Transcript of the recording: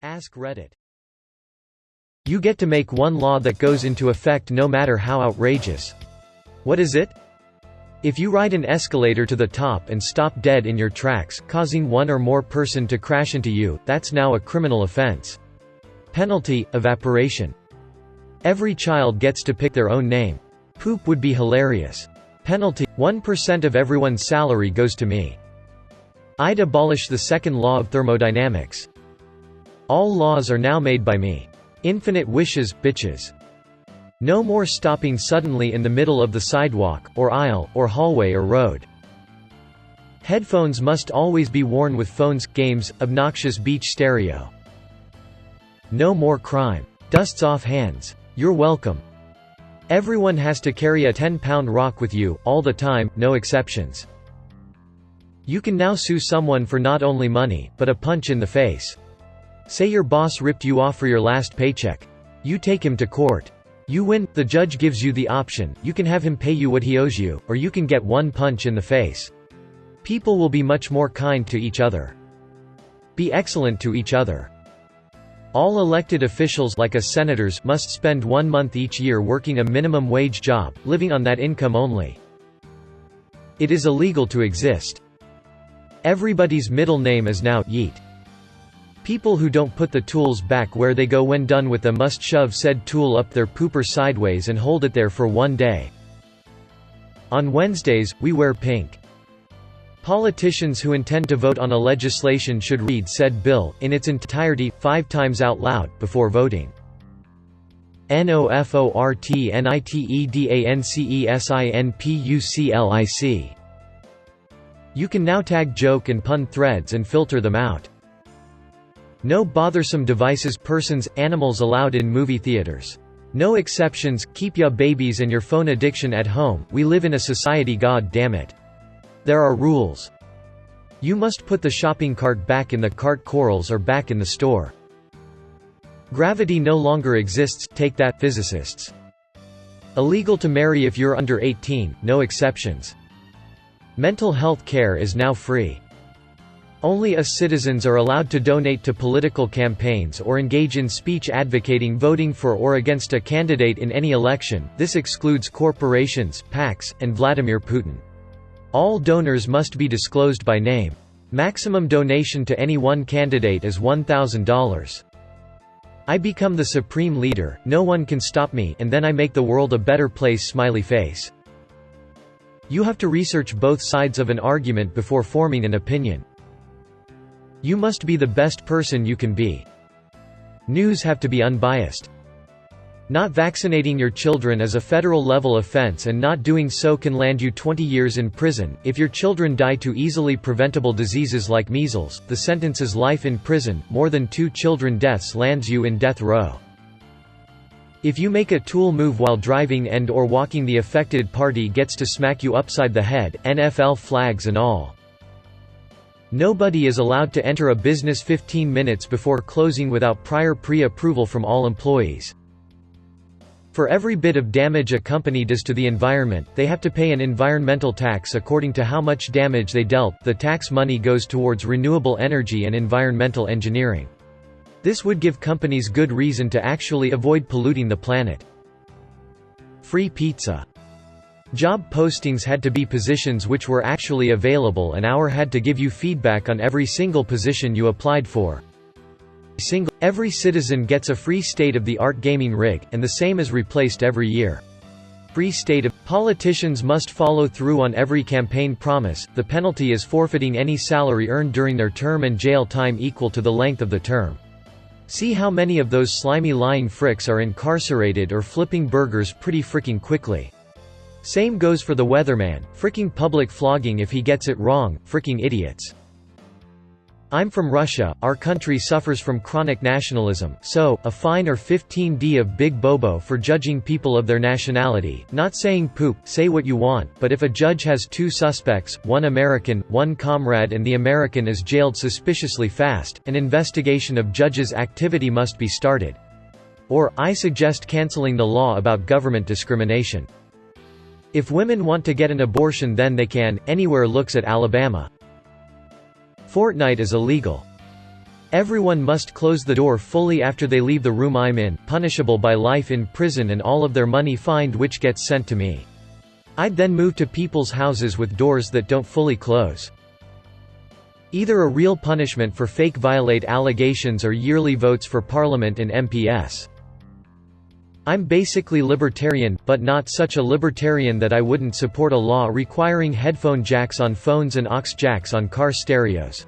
Ask Reddit. You get to make one law that goes into effect no matter how outrageous. What is it? If you ride an escalator to the top and stop dead in your tracks, causing one or more person to crash into you, that's now a criminal offense. Penalty: evaporation. Every child gets to pick their own name. Poop would be hilarious. Penalty: 1% of everyone's salary goes to me. I'd abolish the second law of thermodynamics. All laws are now made by me. Infinite wishes, bitches. No more stopping suddenly in the middle of the sidewalk, or aisle, or hallway or road. Headphones must always be worn with phones, games, obnoxious beach stereo. No more crime. Dust's off hands. You're welcome. Everyone has to carry a 10-pound rock with you, all the time, no exceptions. You can now sue someone for not only money, but a punch in the face. Say your boss ripped you off for your last paycheck. You take him to court. You win, the judge gives you the option, you can have him pay you what he owes you, or you can get one punch in the face. People will be much more kind to each other. Be excellent to each other. All elected officials, like us senators, must spend 1 month each year working a minimum wage job, living on that income only. It is illegal to exist. Everybody's middle name is now Yeet. People who don't put the tools back where they go when done with them must shove said tool up their pooper sideways and hold it there for 1 day. On Wednesdays, we wear pink. Politicians who intend to vote on a legislation should read said bill, in its entirety, 5 times out loud, before voting. NOFORTNITEDANCESINPUCLIC. You can now tag joke and pun threads and filter them out. No bothersome devices, persons, animals allowed in movie theaters. No exceptions, keep ya babies and your phone addiction at home, we live in a society, god damn it. There are rules. You must put the shopping cart back in the cart, corals or back in the store. Gravity no longer exists, take that, physicists. Illegal to marry if you're under 18, no exceptions. Mental health care is now free. Only us citizens are allowed to donate to political campaigns or engage in speech advocating voting for or against a candidate in any election. This excludes corporations, PACs, and Vladimir Putin. All donors must be disclosed by name. Maximum donation to any one candidate is $1,000. I become the supreme leader, no one can stop me, and then I make the world a better place, smiley face. You have to research both sides of an argument before forming an opinion. You must be the best person you can be. News have to be unbiased. Not vaccinating your children is a federal-level offense, and not doing so can land you 20 years in prison. If your children die to easily preventable diseases like measles, the sentence is life in prison. More than 2 children deaths lands you in death row. If you make a tool move while driving and/or walking, the affected party gets to smack you upside the head, NFL flags and all. Nobody is allowed to enter a business 15 minutes before closing without prior pre-approval from all employees. For every bit of damage a company does to the environment, they have to pay an environmental tax according to how much damage they dealt. The tax money goes towards renewable energy and environmental engineering. This would give companies good reason to actually avoid polluting the planet. Free pizza. Job postings had to be positions which were actually available, and our had to give you feedback on every single position you applied for. Every citizen gets a free state-of-the-art gaming rig, and the same is replaced every year. Free state of politicians must follow through on every campaign promise. The penalty is forfeiting any salary earned during their term and jail time equal to the length of the term. See how many of those slimy lying fricks are incarcerated or flipping burgers pretty fricking quickly. Same goes for the weatherman, fricking public flogging if he gets it wrong, fricking idiots. I'm from Russia, our country suffers from chronic nationalism, so, a fine or 15D of Big Bobo for judging people of their nationality. Not saying poop, say what you want, but if a judge has 2 suspects, one American, one comrade, and the American is jailed suspiciously fast, an investigation of judge's activity must be started. Or, I suggest canceling the law about government discrimination. If women want to get an abortion, then they can. Anywhere looks at Alabama. Fortnite is illegal. Everyone must close the door fully after they leave the room I'm in, punishable by life in prison and all of their money fined which gets sent to me. I'd then move to people's houses with doors that don't fully close. Either a real punishment for fake violate allegations or yearly votes for parliament and MPs. I'm basically libertarian, but not such a libertarian that I wouldn't support a law requiring headphone jacks on phones and aux jacks on car stereos.